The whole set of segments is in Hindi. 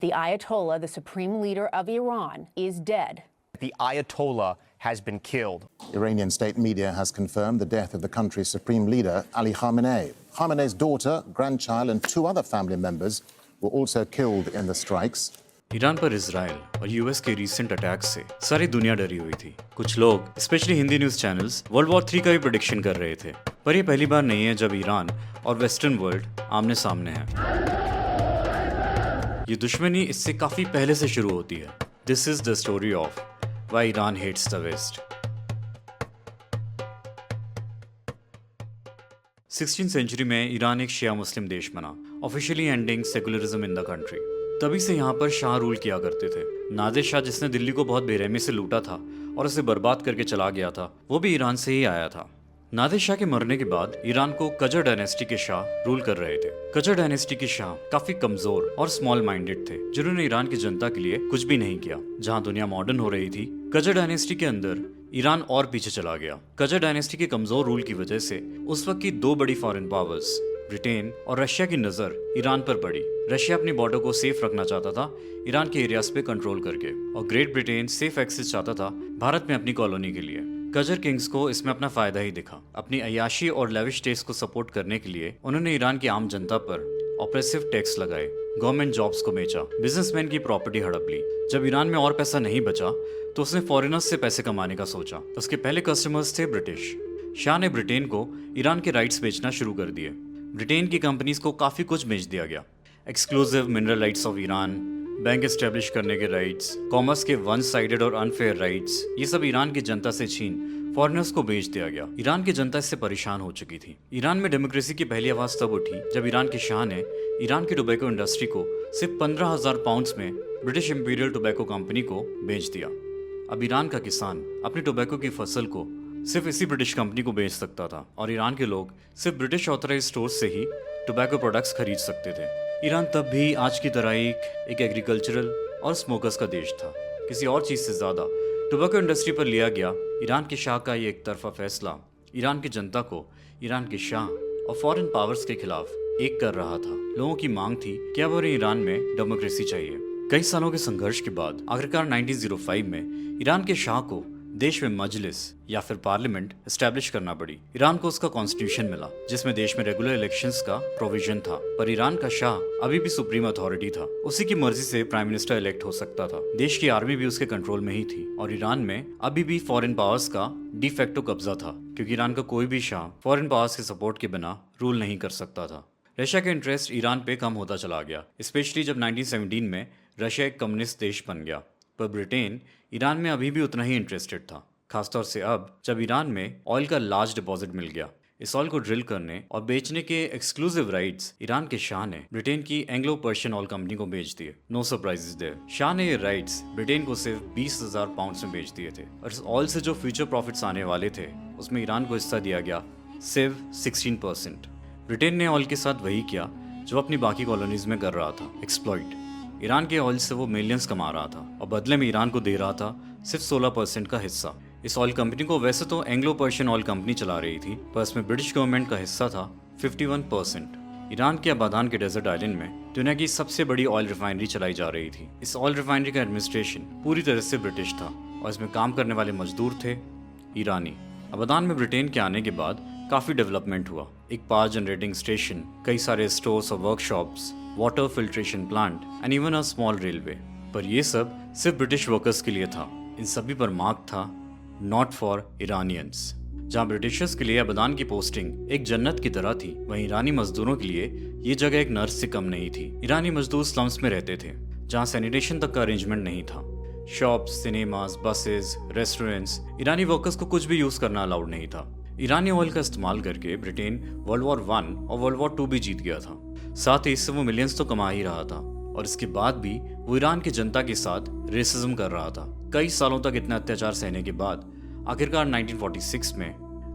The Ayatollah, the supreme leader of Iran, is dead. The Ayatollah has been killed. Iranian state media has confirmed the death of the country's supreme leader, Ali Khamenei. Khamenei's daughter, grandchild and 2 other family members were also killed in the strikes. Iran पर इजराइल और यूएस के रीसेंट अटैक से सारी दुनिया डरी हुई थी। कुछ लोग specially Hindi news channels world war 3 का भी प्रेडिक्शन कर रहे थे, पर यह पहली बार नहीं है जब ईरान और वेस्टर्न वर्ल्ड आमने सामने है। ये दुश्मनी इससे काफी पहले से शुरू होती है। This is the story of why Iran hates the west. 16th century में ईरान एक शिया मुस्लिम देश बना, officially ending secularism in the country. तभी से यहाँ पर शाह रूल किया करते थे। नादिर शाह, जिसने दिल्ली को बहुत बेरहमी से लूटा था और उसे बर्बाद करके चला गया था, वो भी ईरान से ही आया था। नादिर शाह के मरने के बाद ईरान को कजर डायनेस्टी के शाह रूल कर रहे थे। कजर डायनेस्टी के शाह काफी कमजोर और स्मॉल माइंडेड थे, जिन्होंने ईरान की जनता के लिए कुछ भी नहीं किया। जहाँ दुनिया मॉडर्न हो रही थी, कजर डायनेस्टी के अंदर ईरान और पीछे चला गया। कजर डायनेस्टी के कमजोर रूल की वजह से उस वक्त की 2 बड़ी फॉरेन पावर्स ब्रिटेन और रशिया की नजर ईरान पर पड़ी। रशिया अपनी बॉर्डर को सेफ रखना चाहता था ईरान के एरियाज पे कंट्रोल करके, और ग्रेट ब्रिटेन सेफ एक्सेस चाहता था भारत में अपनी कॉलोनी के लिए। कजर किंग्स को इसमें अपना फायदा ही दिखा। अपनी अयाशी और लेविश टेस्ट को सपोर्ट करने के लिए उन्होंने ईरान की आम जनता पर ऑप्रेसिव टैक्स लगाए, गवर्नमेंट जॉब्स को बेचा, बिजनेसमैन की प्रॉपर्टी हड़प ली। जब ईरान में और पैसा नहीं बचा तो उसने फॉरेनर्स से पैसे कमाने का सोचा। उसके पहले कस्टमर्स थे ब्रिटिश। शाह ने ब्रिटेन को ईरान के राइट्स बेचना शुरू कर दिए। ब्रिटेन की कंपनीज को काफी कुछ बेच दिया गया। Exclusive mineral rights of Iran, bank establish करने के राइट्स, कॉमर्स के वन साइडेड और अनफेयर राइट्स, ये सब ईरान की जनता से छीन फॉरेनर्स को बेच दिया गया। ईरान की जनता इससे परेशान हो चुकी थी। ईरान में डेमोक्रेसी की पहली आवाज तब उठी जब ईरान के शाह ने ईरान की टोबैको इंडस्ट्री को सिर्फ 15,000 पाउंड्स में ब्रिटिश इंपीरियल टोबैको कंपनी को बेच दिया। अब ईरान का किसान अपनी टोबैको की फसल को सिर्फ इसी ब्रिटिश कंपनी को बेच सकता था, और ईरान के लोग सिर्फ ब्रिटिश ऑथराइज स्टोर्स से ही टोबैको प्रोडक्ट्स खरीद सकते थे। ईरान तब भी आज की तरह एक एग्रीकल्चरल और स्मोकर्स का देश था। किसी और चीज़ से ज़्यादा टोबैको इंडस्ट्री पर लिया गया ईरान के शाह का ये एक तरफा फैसला ईरान की जनता को ईरान के शाह और फॉरेन पावर्स के खिलाफ एक कर रहा था। लोगों की मांग थी कि अब उन्हें ईरान में डेमोक्रेसी चाहिए। कई सालों के संघर्ष के बाद आखिरकार 1905 में ईरान के शाह को देश में मजलिस या फिर पार्लियामेंट एस्टैब्लिश करना पड़ी। ईरान को उसका कॉन्स्टिट्यूशन मिला, जिसमें देश में रेगुलर इलेक्शंस का प्रोविजन था, पर ईरान का शाह अभी भी सुप्रीम अथॉरिटी था। उसी की मर्जी से प्राइम मिनिस्टर इलेक्ट हो सकता था। देश की आर्मी भी उसके कंट्रोल में ही थी, और ईरान में अभी भी फॉरेन पावर्स का डिफेक्टो कब्जा था, क्योंकि ईरान का कोई भी शाह फॉरेन पावर्स के सपोर्ट के बिना रूल नहीं कर सकता था। रशिया का इंटरेस्ट ईरान पे कम होता चला गया, स्पेशली जब 1917 में रशिया एक कम्युनिस्ट देश बन गया। पर ब्रिटेन ईरान में अभी भी उतना ही इंटरेस्टेड था, खासतौर से अब जब ईरान में ऑयल का लार्ज डिपॉजिट मिल गया। इस ऑयल को ड्रिल करने और बेचने के एक्सक्लूसिव राइट्स ईरान के शाह ने ब्रिटेन की एंग्लो पर्शियन ऑयल कंपनी को बेच दिए। No surprises there. शाह ने ये राइट्स ब्रिटेन को सिर्फ 20,000 पाउंड्स में बेच दिए थे, और इस ऑयल से जो फ्यूचर प्रॉफिट्स आने वाले थे उसमें ईरान को हिस्सा दिया गया सिर्फ 16%। ब्रिटेन ने ऑयल के साथ वही किया जो अपनी बाकी कॉलोनीज में कर रहा था, एक्सप्लॉइट। ईरान के ऑयल से वो मिलियंस कमा रहा था और बदले में ईरान को दे रहा था सिर्फ 16% का हिस्सा। इस ऑयल कंपनी को वैसे तो एंग्लो पर्शियन ऑयल कंपनी चला रही थी, पर इसमें ब्रिटिश गवर्नमेंट का हिस्सा था 51%। ईरान के अबादान के डेजर्ट आइलैंड में दुनिया की सबसे बड़ी ऑयल रिफाइनरी चलाई जा रही थी। इस ऑयल रिफाइनरी का एडमिनिस्ट्रेशन पूरी तरह से ब्रिटिश था, और इसमें काम करने वाले मजदूर थे ईरानी। अबादान में ब्रिटेन के आने के बाद काफ़ी डेवलपमेंट हुआ। एक पावर जनरेटिंग स्टेशन, कई सारे स्टोर्स और workshops, water filtration plant and even a small railway. पर यह सब सिर्फ ब्रिटिश वर्कर्स के लिए था। इन सभी पर मार्क था नॉट फॉर इरानियंस। जहाँ ब्रिटिशर्स के लिए अबादान की पोस्टिंग एक जन्नत की तरह थी, वहीं ईरानी मजदूरों के लिए ये जगह एक नर्स से कम नहीं थी। ईरानी मजदूर स्लम्स में रहते थे, जहाँ सैनिटेशन तक का अरेंजमेंट नहीं था। शॉप्स, सिनेमाज, बसेस, रेस्टोरेंट्स, ईरानी वर्कर्स को कुछ भी यूज करना अलाउड नहीं था। ईरानी ऑयल का इस्तेमाल करके ब्रिटेन वर्ल्ड वॉर 1 और वर्ल्ड वॉर 2 भी जीत गया था। साथ ही इससे वो मिलियंस तो कमा ही रहा था, और इसके बाद भी वो ईरान की जनता के साथ रेसिज्म कर रहा था। कई सालों तक इतना अत्याचार सहने के बाद आखिरकार 1946 में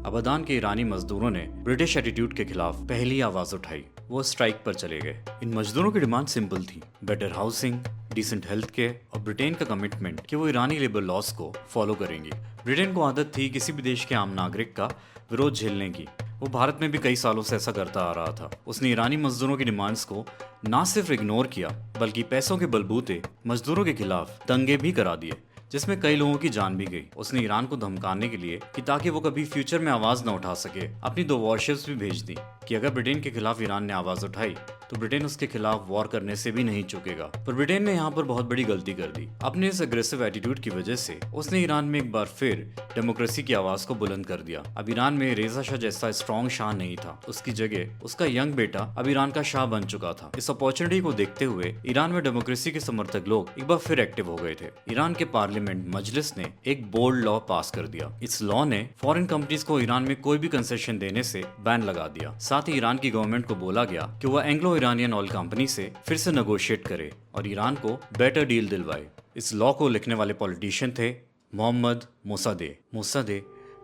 अबादान के ईरानी मजदूरों ने ब्रिटिश एटीट्यूड के खिलाफ पहली आवाज उठाई। वो स्ट्राइक पर चले गए। इन मजदूरों की डिमांड सिंपल थी, better housing, decent health care और ब्रिटेन का कमिटमेंट कि वो ईरानी लेबर लॉस को फॉलो करेंगे। ब्रिटेन को आदत थी किसी भी देश के आम नागरिक का विरोध झेलने की, वो भारत में भी कई सालों से ऐसा करता आ रहा था। उसने ईरानी मजदूरों की डिमांड्स को ना सिर्फ इग्नोर किया बल्कि पैसों के बलबूते मजदूरों के खिलाफ दंगे भी करा दिए, जिसमें कई लोगों की जान भी गई। उसने ईरान को धमकाने के लिए कि ताकि वो कभी फ्यूचर में आवाज न उठा सके, अपनी 2 वॉरशिप्स भी भेज दी कि अगर ब्रिटेन के खिलाफ ईरान ने आवाज उठाई तो ब्रिटेन उसके खिलाफ वॉर करने से भी नहीं चूकेगा। पर ब्रिटेन ने यहाँ पर बहुत बड़ी गलती कर दी। अपने इस अग्रेसिव एटीट्यूड की वजह से उसने ईरान में एक बार फिर डेमोक्रेसी की आवाज को बुलंद कर दिया। अब ईरान में रेजा शाह जैसा स्ट्रॉन्ग शाह नहीं था, उसकी जगह उसका यंग बेटा अब ईरान का शाह बन चुका था। इस अपॉर्चुनिटी को देखते हुए ईरान में डेमोक्रेसी के समर्थक लोग एक बार फिर एक्टिव हो गए थे। ईरान के पार्लियामेंट मजलिस ने एक बोल्ड लॉ पास कर दिया। इस लॉ ने फॉरेन कंपनीज को ईरान में कोई भी कंसेशन देने से बैन लगा दिया। साथ ही ईरान की गवर्नमेंट को बोला गया कि वह एंग्लो ईरानियन ऑयल कंपनी से फिर से नेगोशिएट करे और ईरान को बेटर डील दिलवाए। इस लॉ को लिखने वाले पॉलिटिशियन थे मोहम्मद मोसादे। मोसादे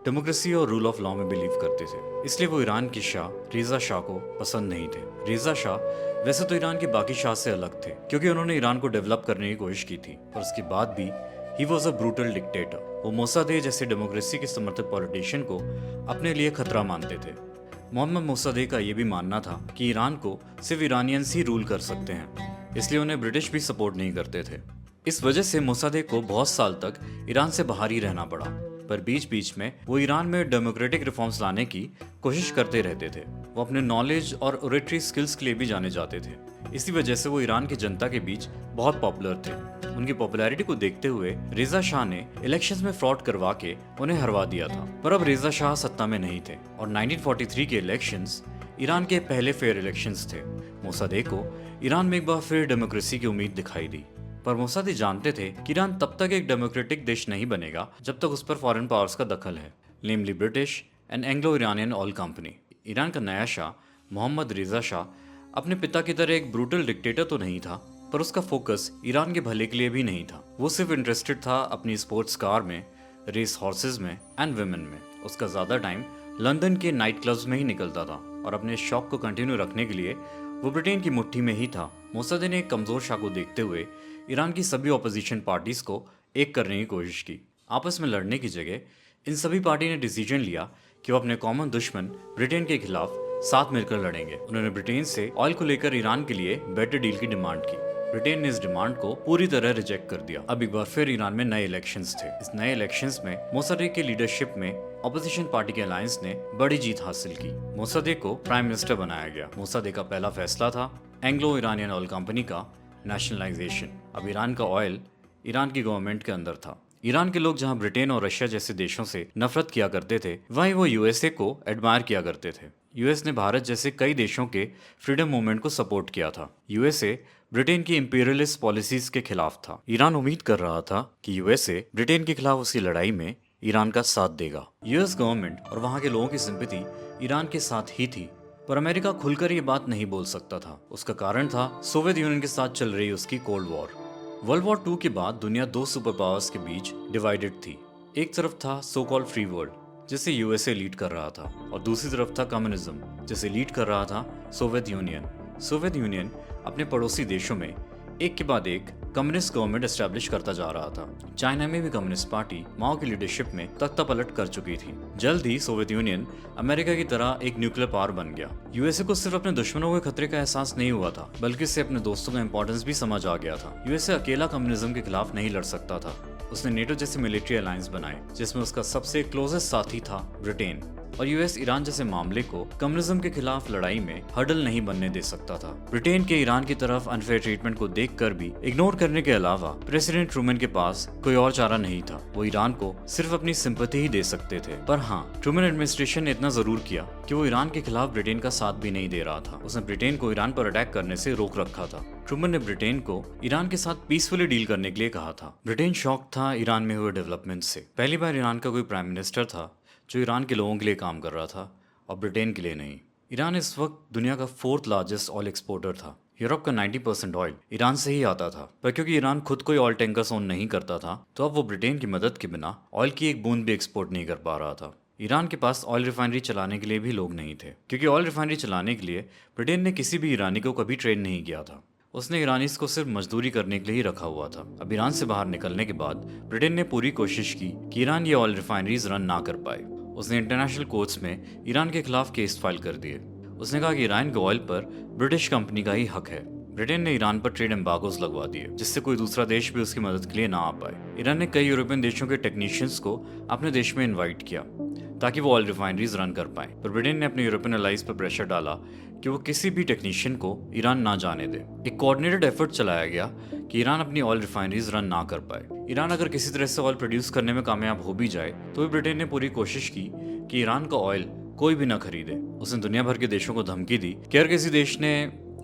डेमोक्रेसी और रूल ऑफ लॉ में बिलीव करते थे, इसलिए वो ईरान के शाह रेजा शाह को पसंद नहीं थे। रेजा शाह वैसे तो ईरान के बाकी शाह से अलग थे क्योंकि उन्होंने ईरान को डेवलप करने की कोशिश की थी, पर उसके बाद भी he was a brutal dictator. वो मोसादे जैसे डेमोक्रेसी के समर्थक पॉलिटिशियन को अपने लिए खतरा मानते थे। मोहम्मद मोसादे का ये भी मानना था कि ईरान को सिर्फ ईरानियंस ही रूल कर सकते हैं, इसलिए उन्हें ब्रिटिश भी सपोर्ट नहीं करते थे। इस वजह से मोसादे को बहुत साल तक ईरान से बाहर ही रहना पड़ा, पर बीच बीच में वो ईरान में डेमोक्रेटिक रिफॉर्म्स लाने की कोशिश करते रहते थे। वो अपने नॉलेज और ओरेटरी स्किल्स के लिए भी जाने जाते थे। इसी वजह से वो ईरान की जनता के बीच बहुत पॉपुलर थे। उनकी पॉपुलैरिटी को देखते हुए रेजा शाह ने इलेक्शंस में फ्रॉड करवा के उन्हें हरवा दिया था, पर अब रेजा शाह सत्ता में नहीं थे और 1943 के इलेक्शंस ईरान के पहले फेयर इलेक्शंस थे। मोसादे को ईरान में एक बार फिर डेमोक्रेसी की उम्मीद दिखाई दी, पर मोसादे जानते थे कि ईरान तब तक एक डेमोक्रेटिक देश नहीं बनेगा जब तक उस पर फॉरेन पावर्स का दखल है, namely British and Anglo Iranian Oil Company. Iran का नया शाह मोहम्मद रेजा शाह अपने पिता की तरह एक ब्रूटल डिक्टेटर तो नहीं था, पर उसका फोकस ईरान के भले के लिए भी नहीं था। वो सिर्फ इंटरेस्टेड था अपनी स्पोर्ट्स कार में, रेस हॉर्सेस में एंड वुमेन में। उसका ज़्यादा टाइम लंदन के नाइट क्लब्स में ही निकलता था और अपने शौक को कंटिन्यू रखने के लिए वो ब्रिटेन की मुट्ठी में ही था। मोसादे ने एक कमज़ोर शाह को देखते हुए ईरान की सभी ऑपोजिशन पार्टीज़ को एक करने की कोशिश की। आपस में लड़ने की जगह इन सभी पार्टी ने डिसीजन लिया कि वो अपने कॉमन दुश्मन ब्रिटेन के खिलाफ साथ मिलकर लड़ेंगे। उन्होंने ब्रिटेन से ऑयल को लेकर ईरान के लिए बेटर डील की डिमांड की। ब्रिटेन ने इस डिमांड को पूरी तरह रिजेक्ट कर दिया। अब एक बार फिर ईरान में नए इलेक्शंस थे। इस नए इलेक्शंस में मोसादे के लीडरशिप में ऑपोजिशन पार्टी के अलायंस ने बड़ी जीत हासिल की। मोसादे को प्राइम मिनिस्टर बनाया गया। मोसादे का पहला फैसला था एंग्लो ईरानियन ऑयल कंपनी का नेशनलाइजेशन। अब ईरान का ऑयल ईरान की गवर्नमेंट के अंदर था। ईरान के लोग जहां ब्रिटेन और रशिया जैसे देशों से नफरत किया करते थे, वहीं वो यूएसए को एडमायर किया करते थे। यूएस ने भारत जैसे कई देशों के फ्रीडम मूवमेंट को सपोर्ट किया था। यूएसए ब्रिटेन की इंपीरियलिस्ट पॉलिसीज के खिलाफ था। ईरान उम्मीद कर रहा था कि यूएसए ब्रिटेन के खिलाफ उसकी लड़ाई में ईरान का साथ देगा। यूएस गवर्नमेंट और वहां के लोगों की सिंपैथी ईरान के साथ ही थी, पर अमेरिका खुलकर ये बात नहीं बोल सकता था। उसका कारण था सोवियत यूनियन के साथ चल रही उसकी कोल्ड वॉर। वर्ल्ड वॉर 2 के बाद दुनिया 2 सुपर पावर्स के बीच डिवाइडेड थी। एक तरफ था सो कॉल्ड फ्री वर्ल्ड, जिसे यूएसए लीड कर रहा था, और दूसरी तरफ था कम्युनिज्म, जिसे लीड कर रहा था सोवियत यूनियन। सोवियत यूनियन अपने पड़ोसी देशों में एक के बाद एक कम्युनिस्ट गवर्नमेंट एस्टैब्लिश करता जा रहा था। चाइना में भी कम्युनिस्ट पार्टी माओ की लीडरशिप में तख्ता पलट कर चुकी थी। जल्द ही सोवियत यूनियन अमेरिका की तरह एक न्यूक्लियर पावर बन गया। यूएसए को सिर्फ अपने दुश्मनों के खतरे का एहसास नहीं हुआ था, बल्कि इससे अपने दोस्तों का इंपॉर्टेंस भी समझ आ गया था। यूएसए अकेला कम्युनिज्म के खिलाफ नहीं लड़ सकता था। उसने नेटो जैसे मिलिट्री अलायंस बनाए, जिसमें उसका सबसे क्लोजेस्ट साथी था ब्रिटेन, और यूएस ईरान जैसे मामले को कम्युनिज्म के खिलाफ लड़ाई में हर्डल नहीं बनने दे सकता था। ब्रिटेन के ईरान की तरफ अनफेयर ट्रीटमेंट को देखकर भी इग्नोर करने के अलावा प्रेसिडेंट ट्रूमैन के पास कोई और चारा नहीं था। वो ईरान को सिर्फ अपनी सिंपैथी ही दे सकते थे। पर हाँ, ट्रूमैन एडमिनिस्ट्रेशन ने इतना जरूर किया कि वो ईरान के खिलाफ ब्रिटेन का साथ भी नहीं दे रहा था। उसने ब्रिटेन को ईरान पर अटैक करने से रोक रखा था। ट्रूमैन ने ब्रिटेन को ईरान के साथ पीसफुली डील करने के लिए कहा था। ब्रिटेन शॉक था ईरान में हुए डेवलपमेंट से। पहली बार ईरान का कोई प्राइम मिनिस्टर था जो ईरान के लोगों के लिए काम कर रहा था और ब्रिटेन के लिए नहीं। ईरान इस वक्त दुनिया का 4th लार्जेस्ट ऑयल एक्सपोर्टर था। यूरोप का 90% ऑयल ईरान से ही आता था, पर क्योंकि ईरान खुद कोई ऑयल टैंकर्स ओन नहीं करता था, तो अब वो ब्रिटेन की मदद के बिना ऑयल की एक बूंद भी एक्सपोर्ट नहीं कर पा रहा था। ईरान के पास ऑयल रिफाइनरी चलाने के लिए भी लोग नहीं थे, क्योंकि ऑयल रिफाइनरी चलाने के लिए ब्रिटेन ने किसी भी ईरानी को कभी ट्रेन नहीं किया था। उसने ईरानीज को सिर्फ मजदूरी करने के लिए ही रखा हुआ था। अब ईरान से बाहर निकलने के बाद ब्रिटेन ने पूरी कोशिश की कि ईरान ये ऑयल रिफाइनरीज रन ना कर पाए। उसने इंटरनेशनल कोर्ट्स में ईरान के खिलाफ केस फाइल कर दिए। उसने कहा कि ईरान के ऑयल पर ब्रिटिश कंपनी का ही हक है। ब्रिटेन ने ईरान पर ट्रेड एम्बार्गोज लगवा दिए, जिससे कोई दूसरा देश भी उसकी मदद के लिए ना आ पाए। ईरान ने कई यूरोपियन देशों के टेक्नीशियंस को अपने देश में इनवाइट किया ताकि वो ऑयल रिफाइनरीज रन कर पाए, पर ब्रिटेन ने अपने यूरोपियन अलाइज पर प्रेशर डाला कि वो किसी भी टेक्नीशियन को ईरान ना जाने दे। एक कोऑर्डिनेटेड एफर्ट चलाया गया कि ईरान अपनी ऑयल रिफाइनरीज रन ना कर पाए। ईरान अगर किसी तरह से ऑयल प्रोड्यूस करने में कामयाब हो भी जाए तो भी ब्रिटेन ने पूरी कोशिश की कि ईरान का ऑयल कोई भी ना खरीदे। उसने दुनिया भर के देशों को धमकी दी कि अगर किसी देश ने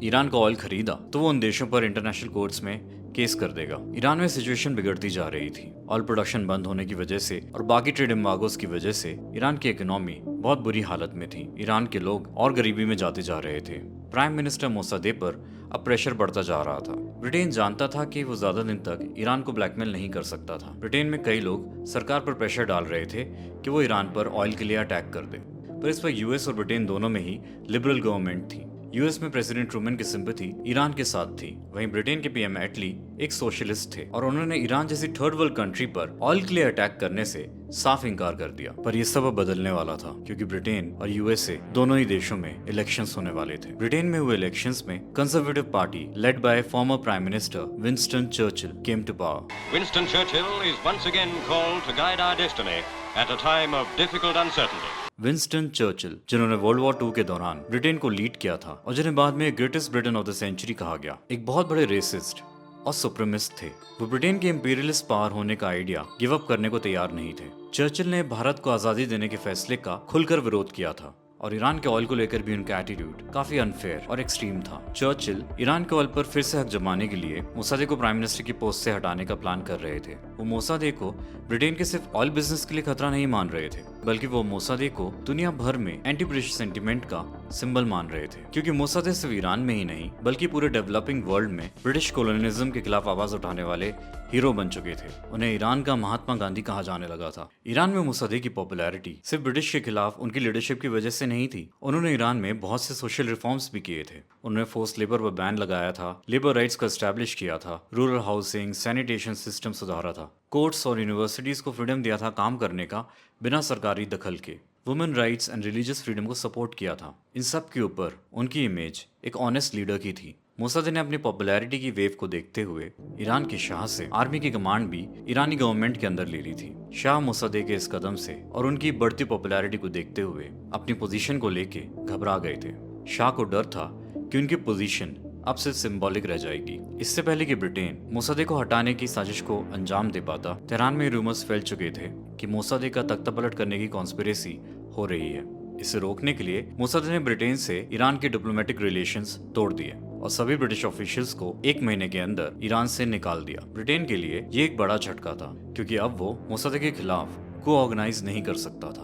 ईरान का ऑयल खरीदा तो वो उन देशों पर इंटरनेशनल कोर्ट्स में केस कर देगा। ईरान में सिचुएशन बिगड़ती जा रही थी। ऑयल प्रोडक्शन बंद होने की वजह से और बाकी ट्रेड एम्बार्गोस की वजह से ईरान की इकोनॉमी बहुत बुरी हालत में थी। ईरान के लोग और गरीबी में जाते जा रहे थे। प्राइम मिनिस्टर मोसादेक पर अब प्रेशर बढ़ता जा रहा था। ब्रिटेन जानता था कि वो ज्यादा दिन तक ईरान को ब्लैकमेल नहीं कर सकता था। ब्रिटेन में कई लोग सरकार पर प्रेशर डाल रहे थे कि वो ईरान पर ऑयल के लिए अटैक कर दे, पर इस पर यूएस और ब्रिटेन दोनों में ही लिबरल गवर्नमेंट थी। यूएस में प्रेसिडेंट ट्रूमन की सिंपैथी ईरान के साथ थी, वहीं ब्रिटेन के पीएम एटली एक सोशलिस्ट थे और उन्होंने ईरान जैसी थर्ड वर्ल्ड कंट्री पर ऑयल के लिए अटैक करने से साफ इनकार कर दिया। पर यह सब अब बदलने वाला था, क्योंकि ब्रिटेन और यूएसए दोनों ही देशों में इलेक्शंस होने वाले थे। ब्रिटेन में हुए इलेक्शंस में conservative party led by former prime minister Winston Churchill came to power. Winston Churchill is once again called to guide our destiny at a time of difficult uncertainty. Winston Churchill, जिन्होंने वर्ल्ड वॉर 2 के दौरान ब्रिटेन को लीड किया था और जिन्हें बाद में greatest Britain of the century कहा गया, एक बहुत बड़े रेसिस्ट और सुप्रीमिस्ट थे। वो ब्रिटेन के इंपीरियलिस्ट पावर होने का आइडिया गिव अप करने को तैयार नहीं थे। चर्चिल ने भारत को आजादी देने के फैसले का खुलकर विरोध किया था और ईरान के ऑयल को लेकर भी उनका एटीट्यूड काफी अनफेयर और एक्सट्रीम था। चर्चिल ईरान के ऑयल पर फिर से हक जमाने के लिए मोसादेक को प्राइम मिनिस्टर की पोस्ट से हटाने का प्लान कर रहे थे। वो मोसादेक को ब्रिटेन के सिर्फ ऑयल बिजनेस के लिए खतरा नहीं मान रहे थे, बल्कि वो मोसादेक को दुनिया भर में एंटी ब्रिटिश सेंटिमेंट का सिंबल मान रहे थे, क्योंकि मोसादेक सिर्फ ईरान में ही नहीं बल्कि पूरे डेवलपिंग वर्ल्ड में ब्रिटिश कॉलोनियलिज्म के खिलाफ आवाज उठाने वाले हीरो बन चुके थे। उन्हें ईरान का महात्मा गांधी कहा जाने लगा था। ईरान में मोसादेक की पॉपुलैरिटी सिर्फ ब्रिटिश के खिलाफ उनकी लीडरशिप की वजह से नहीं थी। उन्होंने ईरान में बहुत से सोशल रिफॉर्म्स भी किए थे। उन्होंने फोर्स लेबर पर बैन लगाया था, लेबर राइट्स को एस्टैब्लिश किया था, रूरल हाउसिंग, सैनिटेशन सिस्टम सुधारा था, कोर्ट्स और यूनिवर्सिटीज को फ्रीडम दिया था काम करने का बिना सरकारी दखल के, women rights and religious freedom को सपोर्ट किया था। इन सब के ऊपर उनकी इमेज एक ऑनेस्ट लीडर की थी। मोसादेक ने अपनी पॉपुलैरिटी की वेव को देखते हुए ईरान के शाह से आर्मी की कमांड भी ईरानी गवर्नमेंट के अंदर ले ली थी। शाह मोसादेक के इस कदम से और उनकी बढ़ती पॉपुलैरिटी को देखते हुए अपनी पोजीशन को लेके घबरा गए थे। शाह को डर था कि उनकी पोजीशन अब सिर्फ सिंबॉलिक रह जाएगी। इससे पहले कि ब्रिटेन मोसादेक को हटाने की साजिश को अंजाम दे पाता, तेहरान में रूमर्स फैल चुके थे कि मोसादेक का तख्ता पलट करने की कॉन्स्पिरेसी हो रही है। इसे रोकने के लिए मोसादेक ने ब्रिटेन से ईरान के डिप्लोमेटिक रिलेशंस तोड़ दिए और सभी ब्रिटिश ऑफिशियल्स को 1 महीने के अंदर ईरान से निकाल दिया। ब्रिटेन के लिए ये एक बड़ा झटका था, क्योंकि अब वो मोसादेक के खिलाफ को ऑर्गेनाइज नहीं कर सकता था।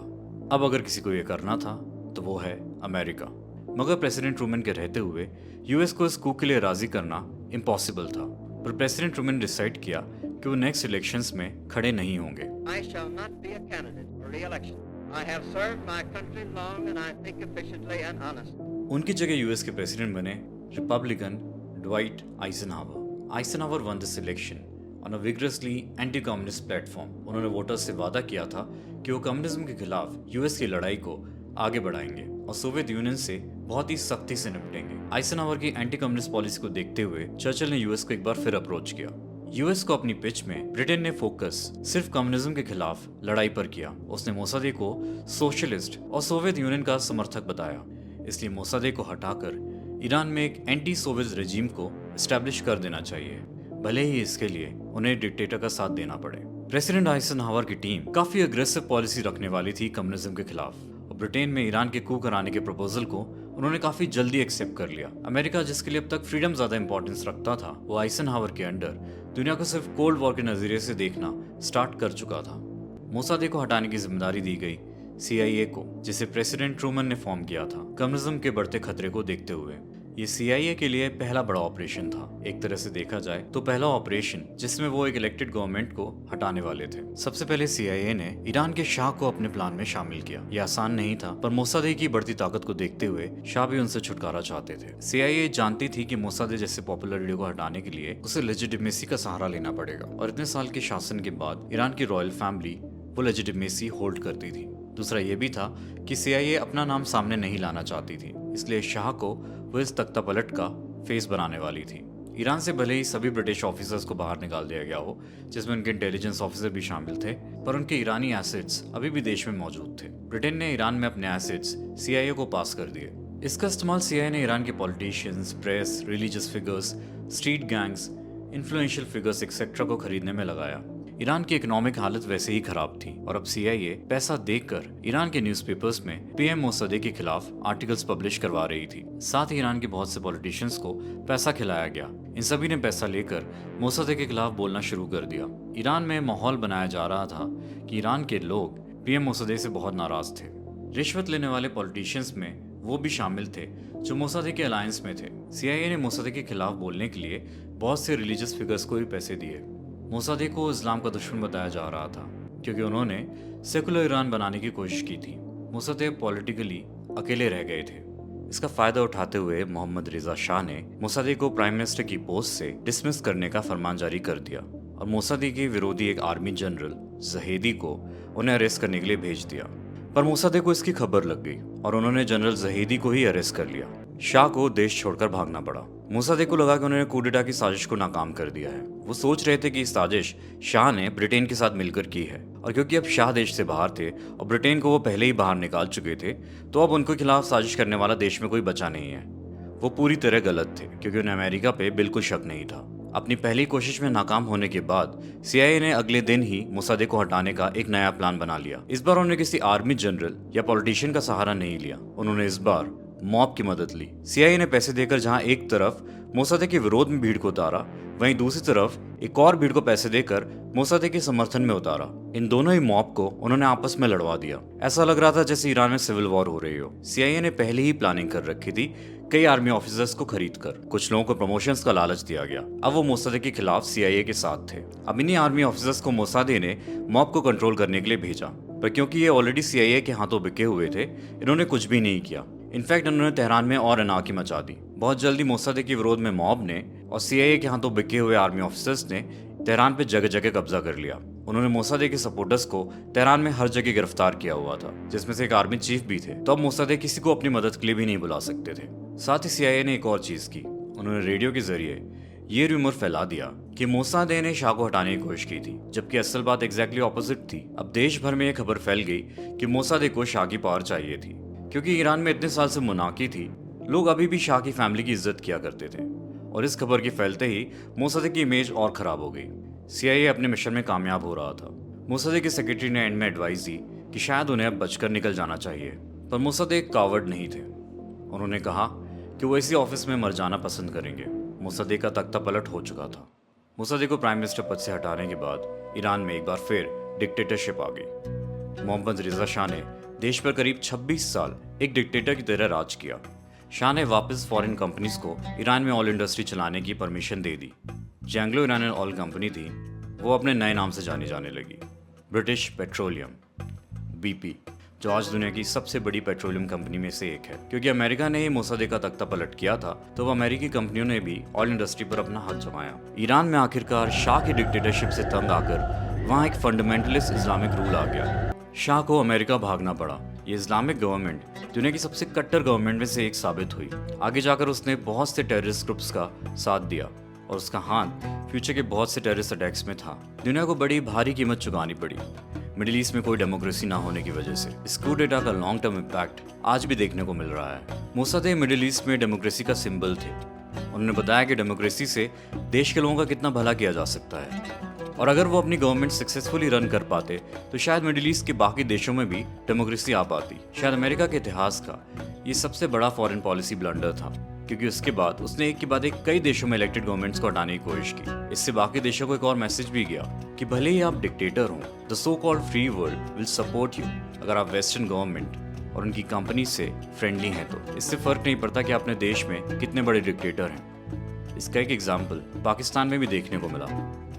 अब अगर किसी को ये करना था तो वो है अमेरिका। मगर प्रेसिडेंट ट्रूमन के रहते हुए यूएस को इस coup के लिए राजी करना इम्पॉसिबल था। पर प्रेसिडेंट ट्रूमन ने डिसाइड किया कि वो नेक्स्ट इलेक्शंस में खड़े नहीं होंगे। I shall not be a candidate for re-election. I have served my country long and I think efficiently and honestly. उनकी जगह यूएस के प्रेसिडेंट बने Republican Dwight Eisenhower. Eisenhower one this election on a vigorously anti communist platform. उन्होंने वोटर्स से वादा किया था कि वो कम्युनिज्म के खिलाफ यूएस की लड़ाई को आगे बढ़ाएंगे और सोवियत यूनियन से बहुत ही सख्ती से निपटेंगे। आइजनहावर की एंटी कम्युनिस्ट पॉलिसी को देखते हुए चर्चिल ने यूएस को एक बार फिर अप्रोच किया। यूएस को अपनी पिच में ब्रिटेन ने फोकस सिर्फ कम्युनिज्म के खिलाफ लड़ाई पर किया। उसने मोसादेक को सोशलिस्ट और सोवियत यूनियन का समर्थक बताया, इसलिए मोसादेक को हटाकर ईरान में एक एंटी सोवियत रेजिम को एस्टैब्लिश कर देना चाहिए, भले ही इसके लिए उन्हें डिक्टेटर का साथ देना पड़े। प्रेसिडेंट आइजनहावर की टीम काफी अग्रेसिव पॉलिसी रखने वाली थी कम्युनिज्म के खिलाफ और ब्रिटेन में ईरान के coup कराने के प्रपोजल को उन्होंने काफी जल्दी एक्सेप्ट कर लिया। अमेरिका, जिसके लिए अब तक फ्रीडम ज्यादा इंपॉर्टेंस रखता था, वो आइजनहावर के अंडर दुनिया को सिर्फ कोल्ड वॉर के नजरिए से देखना स्टार्ट कर चुका था। मोसादेक को हटाने की जिम्मेदारी दी गई CIA को, जिसे प्रेसिडेंट ट्रूमन ने फॉर्म किया था कम्युनिज्म के बढ़ते खतरे को देखते हुए। ये CIA के लिए पहला बड़ा ऑपरेशन था। एक तरह से देखा जाए तो पहला ऑपरेशन जिसमें वो एक इलेक्टेड गवर्नमेंट को हटाने वाले थे। सबसे पहले CIA ने ईरान के शाह को अपने प्लान में शामिल किया। ये आसान नहीं था, पर मोसादेक की बढ़ती ताकत को देखते हुए शाह भी उनसे छुटकारा चाहते थे। CIA जानती थी कि मोसादेक जैसे पॉपुलर लीडर को हटाने के लिए उसे लेजिटिमेसी का सहारा लेना पड़ेगा और इतने साल के शासन के बाद ईरान की रॉयल फैमिली वो लेजिटिमेसी होल्ड करती थी। दूसरा ये भी था कि CIA अपना नाम सामने नहीं लाना चाहती थी, इसलिए शाह को वो इस तख्तापलट का फेस बनाने वाली थी। ईरान से भले ही सभी ब्रिटिश ऑफिसर्स को बाहर निकाल दिया गया हो, जिसमें उनके इंटेलिजेंस ऑफिसर भी शामिल थे, पर उनके ईरानी एसेट्स अभी भी देश में मौजूद थे। ब्रिटेन ने ईरान में अपने एसेट्स CIA को पास कर दिए। इसका इस्तेमाल CIA ने ईरान के politicians, press, religious figures, street gangs, influential figures etcetera को खरीदने में लगाया। ईरान की इकोनॉमिक हालत वैसे ही खराब थी और अब CIA पैसा देकर ईरान के न्यूज़पेपर्स में PM मोसद्देक के खिलाफ आर्टिकल्स पब्लिश करवा रही थी। साथ ही ईरान के बहुत से पॉलिटिशियंस को पैसा खिलाया गया। इन सभी ने पैसा लेकर मोसद्देक के खिलाफ बोलना शुरू कर दिया। ईरान में माहौल बनाया जा रहा था कि ईरान के लोग PM मोसद्देक से बहुत नाराज थे। रिश्वत लेने वाले पॉलिटिशियंस में वो भी शामिल थे जो मोसद्देक के अलायंस में थे। CIA ने मोसद्देक के खिलाफ बोलने के लिए बहुत से रिलीजियस फिगर्स को भी पैसे दिए। मोसद्देक को इस्लाम का दुश्मन बताया जा रहा था क्योंकि उन्होंने सेकुलर ईरान बनाने की कोशिश की थी। मोसद्देक पॉलिटिकली अकेले रह गए थे। इसका फायदा उठाते हुए मोहम्मद रिजा शाह ने मोसद्देक को प्राइम मिनिस्टर की पोस्ट से डिसमिस करने का फरमान जारी कर दिया और मोसद्देक के विरोधी एक आर्मी जनरल जहेदी को उन्हें अरेस्ट करने के लिए भेज दिया। पर मोसद्देक को इसकी खबर लग गई और उन्होंने जनरल जहेदी को ही अरेस्ट कर लिया। शाह को देश छोड़कर भागना पड़ा। मोसद्देक को लगा कि उन्होंने कूडेटा की साजिश को नाकाम कर दिया है। वो सोच रहे थे कि इस साजिश शाह ने ब्रिटेन के साथ मिलकर की है और क्योंकि अब शाह देश से बाहर थे और ब्रिटेन को वो पहले ही बाहर निकाल चुके थे, तो अब उनके खिलाफ साजिश करने वाला देश में कोई बचा नहीं है। वो पूरी तरह गलत थे क्योंकि उन्हें अमेरिका पे बिल्कुल शक नहीं था। अपनी पहली कोशिश में नाकाम होने के बाद CIA ने अगले दिन ही मोसद्देक को हटाने का एक नया प्लान बना लिया। इस बार उन्होंने किसी आर्मी जनरल या पॉलिटिशियन का सहारा नहीं लिया। उन्होंने इस बार मॉब की मदद ली। CIA ने पैसे देकर जहां एक तरफ मोसद्देक के विरोध में भीड़ को उतारा, वहीं दूसरी तरफ एक और भीड़ को पैसे देकर मोसद्देक के समर्थन में उतारा। इन दोनों ही मॉब को उन्होंने आपस में लड़वा दिया। ऐसा लग रहा था जैसे ईरान में सिविल वॉर हो रही हो। CIA ने पहले ही प्लानिंग कर रखी थी कई आर्मी ऑफिसर्स को खरीदकर। कुछ लोगों को प्रमोशंस का लालच दिया गया। अब वो मोसद्देक के खिलाफ CIA के साथ थे। अब इन्हीं आर्मी ऑफिसर्स को मोसादे ने मॉब को कंट्रोल करने के लिए भेजा, पर क्योंकि ये ऑलरेडी CIA के हाथों बिके हुए थे, इन्होंने कुछ भी नहीं किया। इनफैक्ट उन्होंने तेहरान में और अनाकी मचा दी। बहुत जल्दी मोसद्देक के विरोध में मॉब ने और CIA के हाथों बिके हुए आर्मी ऑफिसर्स ने तेहरान पे जगह जगह कब्जा कर लिया। उन्होंने मोसद्देक के सपोर्टर्स को तेहरान में हर जगह गिरफ्तार किया हुआ था, जिसमें से एक आर्मी चीफ भी थे। तो अब मोसद्देक किसी को अपनी मदद के लिए भी नहीं बुला सकते थे। साथ ही CIA ने एक और चीज की। उन्होंने रेडियो के जरिए ये रूमर फैला दिया कि मोसादेक ने शाह को हटाने की कोशिश की थी, जबकि असल बात एग्जैक्टली ऑपोजिट थी। अब देश भर में यह खबर फैल गई कि मोसादेक को शाह की पावर चाहिए थी। क्योंकि ईरान में इतने साल से मुनाकी थी, लोग अभी भी शाह की फैमिली की इज्जत किया करते थे और इस खबर के फैलते ही मोसद्देक की इमेज और खराब हो गई। CIA अपने मिशन में कामयाब हो रहा था। मोसद्देक के सेक्रेटरी ने एंड में एडवाइस दी कि शायद उन्हें अब बचकर निकल जाना चाहिए, पर मोसद्देक कावर्ड नहीं थे। उन्होंने कहा कि वो इसी ऑफिस में मर जाना पसंद करेंगे। मोसद्देक का तख्ता पलट हो चुका था। मोसद्देक को प्राइम मिनिस्टर पद से हटाने के बाद ईरान में एक बार फिर डिक्टेटरशिप आ गई। मोहम्मद रिजा शाह ने देश पर करीब 26 साल एक डिक्टेटर की तरह राज किया। शाह ने वापस फॉरेन कंपनीज को ईरान में ऑयल इंडस्ट्री चलाने की परमिशन दे दी। जो एंग्लो ईरानियन ऑयल कंपनी थी, वो अपने नए नाम से जानी जाने लगी, ब्रिटिश पेट्रोलियम, BP, जो आज दुनिया की सबसे बड़ी पेट्रोलियम कंपनी में से एक है। क्योंकि अमेरिका ने ही मोसद्देक का तख्ता पलट किया था, तो वह अमेरिकी कंपनियों ने भी ऑयल इंडस्ट्री पर अपना हाथ जमाया। ईरान में आखिरकार शाह की डिक्टेटरशिप से तंग आकर वहाँ एक फंडामेंटलिस्ट इस्लामिक रूल आ गया। शाह को अमेरिका भागना पड़ा। ये इस्लामिक गवर्नमेंट दुनिया की सबसे कट्टर गवर्नमेंट में से एक साबित हुई। आगे जाकर उसने बहुत से टेररिस्ट ग्रुप्स का साथ दिया और उसका हाथ फ्यूचर के बहुत से टेररिस्ट अटैक्स में था। दुनिया को बड़ी भारी कीमत चुकानी पड़ी मिडिल ईस्ट में कोई डेमोक्रेसी ना होने की वजह से। इस coup d'etat का लॉन्ग टर्म इम्पैक्ट आज भी देखने को मिल रहा है। मोसद्देक मिडिल ईस्ट में डेमोक्रेसी का सिंबल थे। उन्होंने बताया कि डेमोक्रेसी से देश के लोगों का कितना भला किया जा सकता है और अगर वो अपनी गवर्नमेंट सक्सेसफुली रन कर पाते तो शायद मिडिल ईस्ट के बाकी देशों में भी डेमोक्रेसी आ पाती। शायद अमेरिका के इतिहास का ये सबसे बड़ा फॉरेन पॉलिसी ब्लंडर था, क्योंकि उसके बाद उसने एक के बाद एक कई देशों में इलेक्टेड गवर्नमेंट्स को हटाने की कोशिश की। इससे बाकी देशों को एक और मैसेज भी गया कि भले ही आप डिक्टेटर हो, the so called free world will support you. अगर आप वेस्टर्न गवर्नमेंट और उनकी कंपनी से फ्रेंडली हैं तो इससे फर्क नहीं पड़ता कि अपने देश में कितने बड़े डिक्टेटर हैं। इसका एक एग्जाम्पल पाकिस्तान में भी देखने को मिला,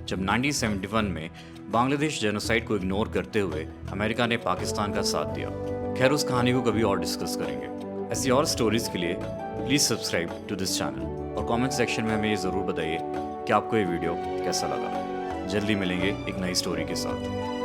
जब 1971 में बांग्लादेश जेनोसाइड को इग्नोर करते हुए अमेरिका ने पाकिस्तान का साथ दिया। खैर, उस कहानी को कभी और डिस्कस करेंगे। ऐसी और स्टोरीज के लिए please subscribe to this channel और कमेंट सेक्शन में हमें ये ज़रूर बताइए कि आपको ये वीडियो कैसा लगा। जल्दी मिलेंगे एक नई स्टोरी के साथ।